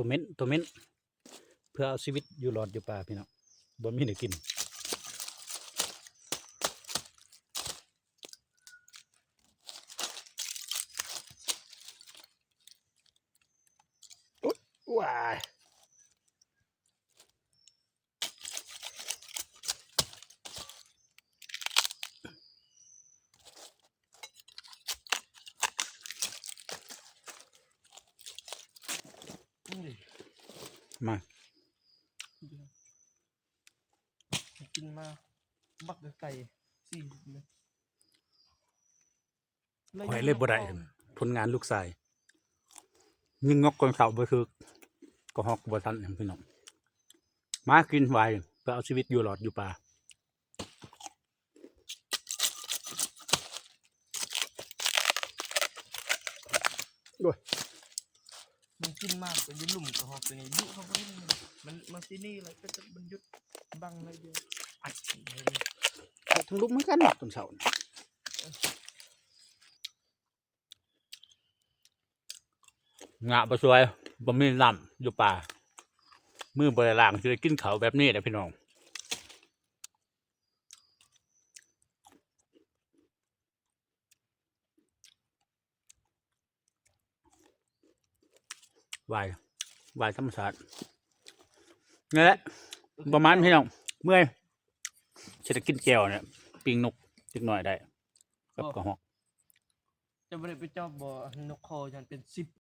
ตัวเม้นเพื่อเอาชีวิตอยู่รอดอยู่ป่าพี่น้องบ่มีได้กินว้ายมากินมาบักไก่สี่เลย หอยเลยบ่ได้ผลงานลูกชายยิงงอกคนเขาบ่คือก็ฮอกบ่ทันพี่น้องมากินไว้เพื่อเอาชีวิตอยู่รอดอยู่ป่าด้วย มันกินมากไปยืนหลุมกระหอบตัวนี้ยุเขาไม่ได้มันที่นี่อะไรก็จะมันยุดบังอะไรเดียวอัดทั้งลุกเหมือนกันต้นเสางะบ่สวยบ่มีน้ำอยู่ป่ามือบ่ได้ล้างสิได้กินข้าวแบบนี้แหละพี่น้องวายธรรมชาตินี่แหละประมาณพี่น้องเมื่อยจะกินแก้วเนี่ยปิ้งนกจักหน่อยได้กับกระหอก จะไม่ได้ไปจอบบ่อนกคอยันเป็น10